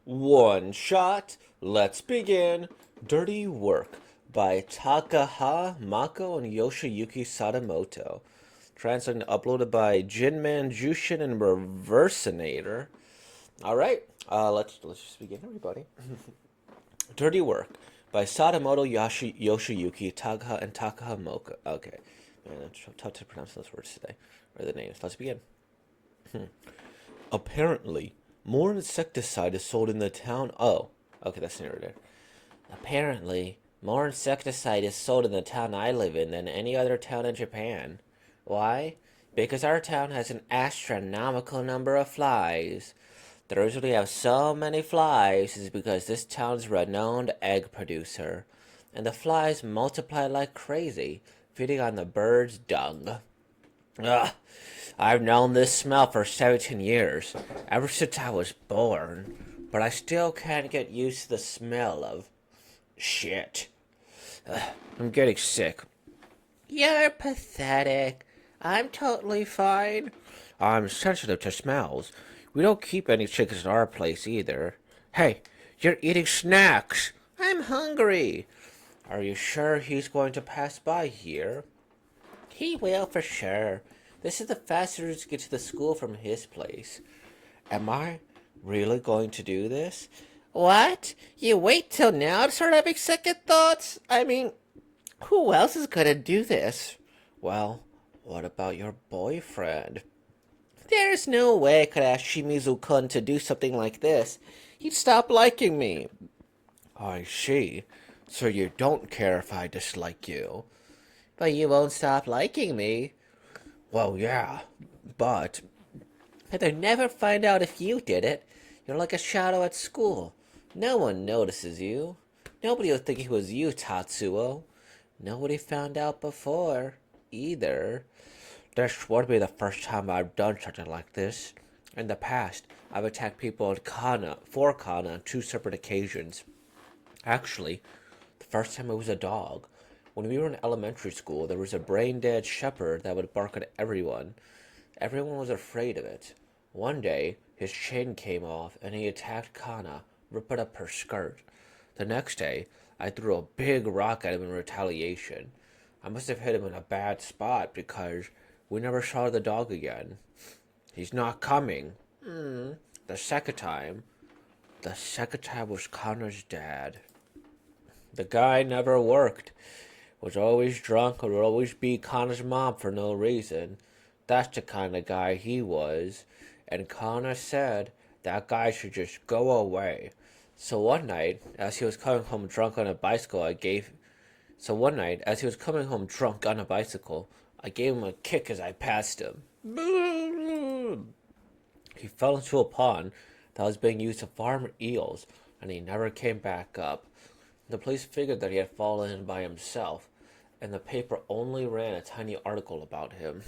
One shot. Let's begin. Dirty Work by Takaha Mako and Yoshiyuki Sadamoto. Translated and uploaded by Jinman Jushin and Reversinator. All right, let's just begin, everybody. Dirty Work by Sadamoto Yoshiyuki Takaha and Takaha Moka. Okay, man, it's tough to pronounce those words today, or the names. Let's begin. Apparently, more insecticide is sold in the town. Oh, okay, that's the narrator. Apparently, more insecticide is sold in the town I live in than any other town in Japan. Why? Because our town has an astronomical number of flies. The reason we have so many flies is because this town's renowned egg producer. And the flies multiply like crazy, feeding on the birds' dung. Ugh, I've known this smell for 17 years, ever since I was born, but I still can't get used to the smell of shit. I'm getting sick. You're pathetic. I'm totally fine. I'm sensitive to smells. We don't keep any chickens in our place either. Hey, you're eating snacks. I'm hungry. Are you sure he's going to pass by here? He will for sure. This is the fastest route to get to the school from his place. Am I really going to do this? What? You wait till now to start having second thoughts? I mean, who else is gonna do this? Well, what about your boyfriend? There's no way I could ask Shimizu-kun to do something like this. He'd stop liking me. I see. So you don't care if I dislike you. But you won't stop liking me. Well, yeah, but if they never find out if you did it, you're like a shadow at school. No one notices you. Nobody will think it was you, Tatsuo. Nobody found out before, either. This would be the first time I've done something like this. In the past, I've attacked people in for Kana on two separate occasions. Actually, the first time it was a dog. When we were in elementary school, there was a brain-dead shepherd that would bark at everyone. Everyone was afraid of it. One day, his chain came off and he attacked Kana, ripping up her skirt. The next day, I threw a big rock at him in retaliation. I must have hit him in a bad spot because we never saw the dog again. He's not coming. The second time, was Kana's dad. The guy never worked. Was always drunk or would always beat Kana's mom for no reason. That's the kind of guy he was. And Kana said that guy should just go away. So one night, as he was coming home drunk on a bicycle, I gave him a kick as I passed him. He fell into a pond that was being used to farm eels, and he never came back up. The police figured that he had fallen in by himself, and the paper only ran a tiny article about him.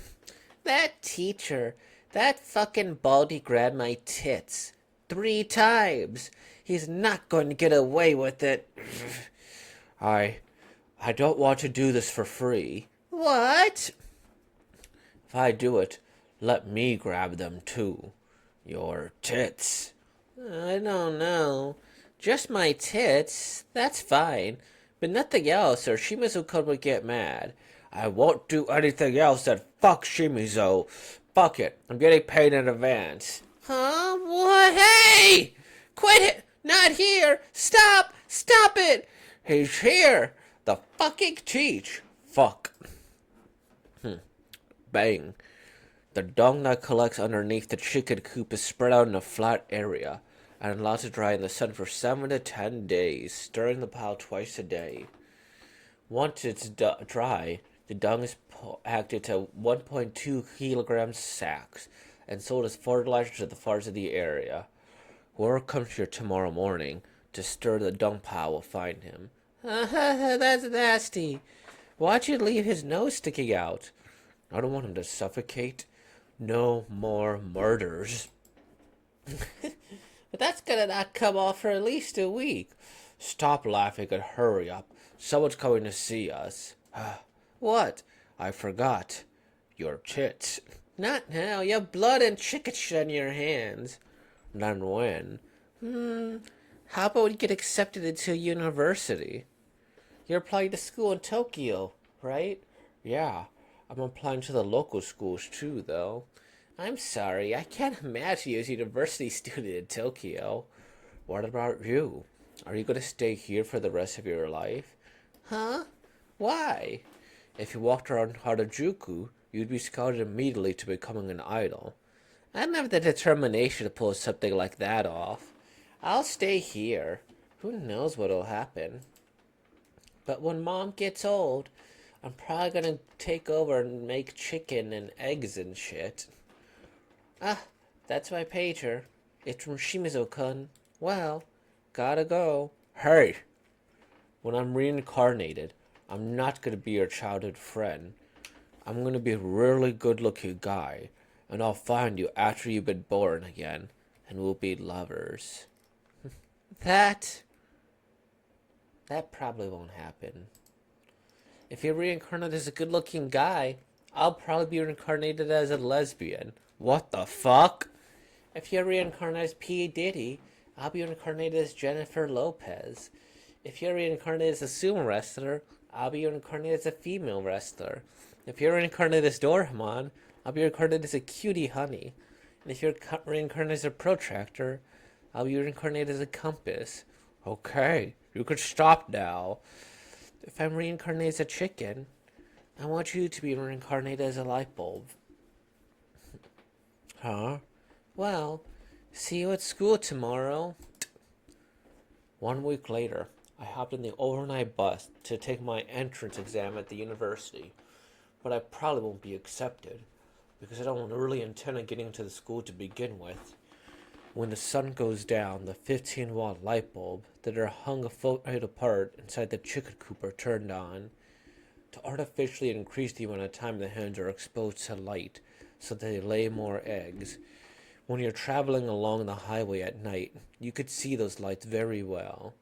That teacher, that fucking baldy grabbed my tits 3 times. He's not going to get away with it. I I don't want to do this for free. What? If I do it, let me grab them too. Your tits. I don't know. Just my tits. That's fine. But nothing else, or Shimizu-kun would get mad. I won't do anything else that fuck Shimizu. Fuck it. I'm getting paid in advance. Huh? What? Hey! Quit it! Not here! Stop! Stop it! He's here! The fucking teach! Fuck. Bang. The dung that collects underneath the chicken coop is spread out in a flat area and allowed to dry in the sun for 7 to 10 days, stirring the pile twice a day. Once it's dry, the dung is packed into 1.2 kilogram sacks and sold as fertilizer to the farms of the area. Whoever comes here tomorrow morning to stir the dung pile will find him. That's nasty. Why'd you leave his nose sticking out? I don't want him to suffocate. No more murders. But that's gonna not come off for at least a week. Stop laughing and hurry up. Someone's coming to see us. What? I forgot. Your tits. Not now. You have blood and chicken shit on your hands. Then when? How about you get accepted into university? You're applying to school in Tokyo, right? Yeah, I'm applying to the local schools too, though. I'm sorry, I can't imagine you as a university student in Tokyo. What about you? Are you going to stay here for the rest of your life? Huh? Why? If you walked around Harajuku, you'd be scouted immediately to becoming an idol. I don't have the determination to pull something like that off. I'll stay here. Who knows what'll happen? But when Mom gets old, I'm probably gonna take over and make chicken and eggs and shit. Ah, that's my pager. It's from Shimizu-kun. Well, gotta go. Hey! When I'm reincarnated, I'm not gonna be your childhood friend. I'm gonna be a really good looking guy, and I'll find you after you've been born again, and we'll be lovers. That probably won't happen. If you're reincarnated as a good looking guy, I'll probably be reincarnated as a lesbian. What the fuck? If you're reincarnated as P. Diddy, I'll be reincarnated as Jennifer Lopez. If you're reincarnated as a sumo wrestler, I'll be reincarnated as a female wrestler. If you're reincarnated as Doraemon, I'll be reincarnated as a cutie honey. And if you're reincarnated as a protractor, I'll be reincarnated as a compass. Okay, you can stop now. If I'm reincarnated as a chicken, I want you to be reincarnated as a light bulb. Huh? Well, see you at school tomorrow. 1 week later, I hopped in the overnight bus to take my entrance exam at the university. But I probably won't be accepted, because I don't really intend on getting into the school to begin with. When the sun goes down, the 15-watt light bulb that are hung a foot apart inside the chicken coop are turned on to artificially increase the amount of time the hens are exposed to light so that they lay more eggs. When you're traveling along the highway at night, you could see those lights very well.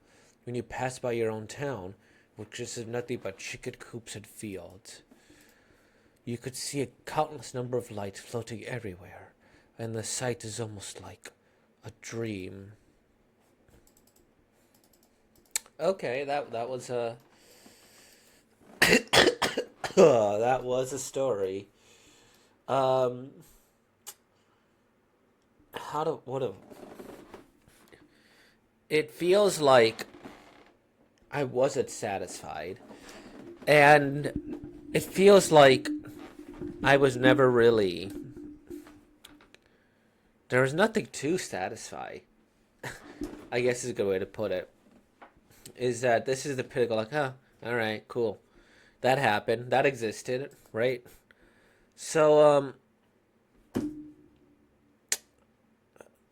When you pass by your own town, which is nothing but chicken coops and fields, you could see a countless number of lights floating everywhere, and the sight is almost like a dream. Okay, that was a that was a story. Um, how to what a it feels like I wasn't satisfied, and it feels like I was never really. There was nothing to satisfy. I guess is a good way to put it. Is that this is the pinnacle? Like, huh, all right, cool. That happened. That existed, right? So,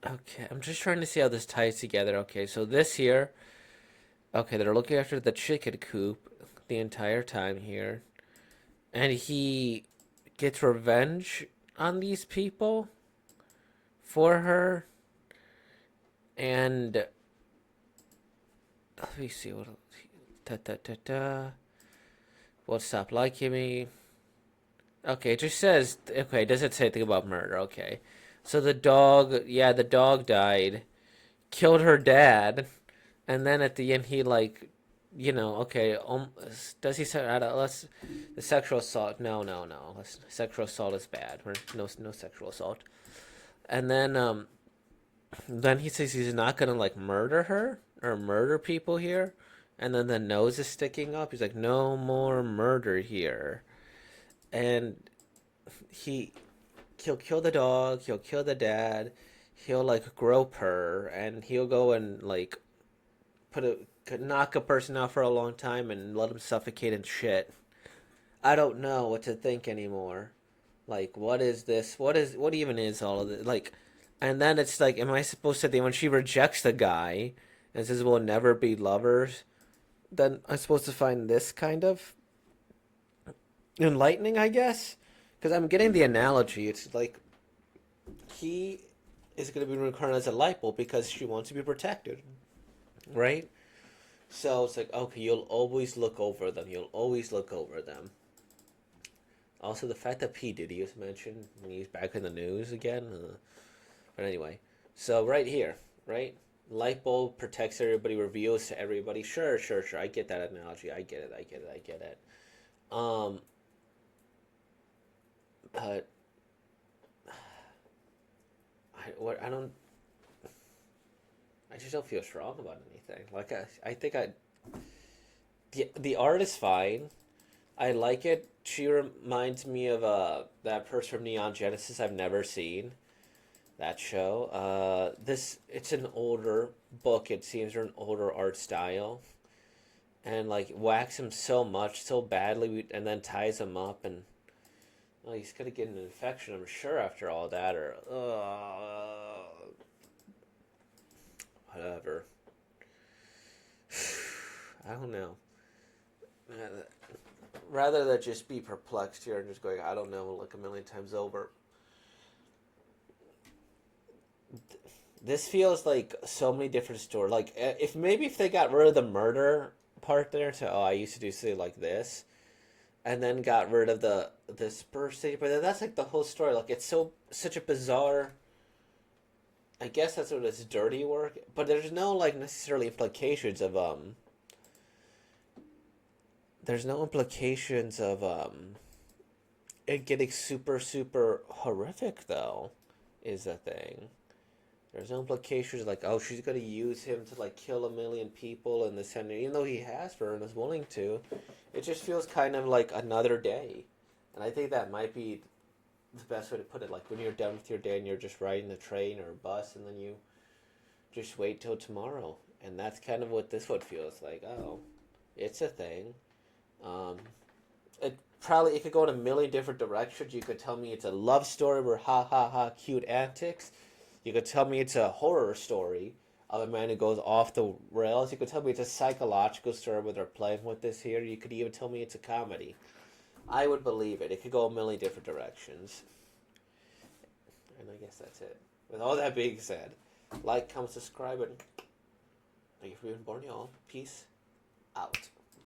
okay, I'm just trying to see how this ties together. Okay, so this here, okay, they're looking after the chicken coop the entire time here, and he gets revenge on these people for her, and let me see what. Da, da, da, da. Won't stop liking me. Okay, it just says. Okay, it doesn't say anything about murder. Okay, so the dog, yeah, the dog died, killed her dad, and then at the end he like, okay, does he say? Let's the sexual assault. No, no, no. Sexual assault is bad. No sexual assault. And then he says he's not gonna like murder her or murder people here, and then the nose is sticking up. He's like, no more murder here, and he he'll kill the dog, he'll kill the dad, he'll like grope her, and he'll go and like put a knock a person out for a long time and let them suffocate and shit. I don't know what to think anymore. Like, what is this? What even is all of this? Like, and then it's like, am I supposed to think when she rejects the guy and says we'll never be lovers? Then I'm supposed to find this kind of enlightening, I guess, because I'm getting the analogy. It's like he is going to be reincarnated as a light bulb because she wants to be protected, right? So it's like, okay, you'll always look over them. You'll always look over them. Also, the fact that P. Diddy was mentioned when he's back in the news again. But anyway, so right here, right? light bulb protects everybody, reveals to everybody. Sure, sure, sure. I get that analogy. I get it. I get it. I get it. Um, but I don't. I just don't feel strong about anything. Like I think the art is fine. I like it. She reminds me of that person from Neon Genesis I've never seen. That show. This it's an older book. It seems, or an older art style, and like whacks him so much, so badly, and then ties him up, and well, he's gonna get an infection, I'm sure, after all that, or whatever. I don't know. Rather than just be perplexed here and just going, I don't know, like a million times over. This feels like so many different stories. Like if they got rid of the murder part there, to I used to do something like this, and then got rid of the this birthday, but then that's like the whole story. Like it's such a bizarre. I guess that's what it's dirty work, but there's no like necessarily implications of There's no implications of it getting super horrific though, is the thing. There's no implications like, oh, she's gonna use him to like kill a million people in this, and even though he has for and is willing to, it just feels kind of like another day, and I think that might be the best way to put it. Like when you're done with your day and you're just riding the train or bus, and then you just wait till tomorrow, and that's kind of what this one feels like. Oh, it's a thing. Um, it could go in a million different directions. You could tell me it's a love story where ha ha ha cute antics. You could tell me it's a horror story of a man who goes off the rails. You could tell me it's a psychological story where they're playing with this here. You could even tell me it's a comedy. I would believe it. It could go a million different directions. And I guess that's it. With all that being said, like, comment, subscribe, and thank you for being born, y'all. Peace out.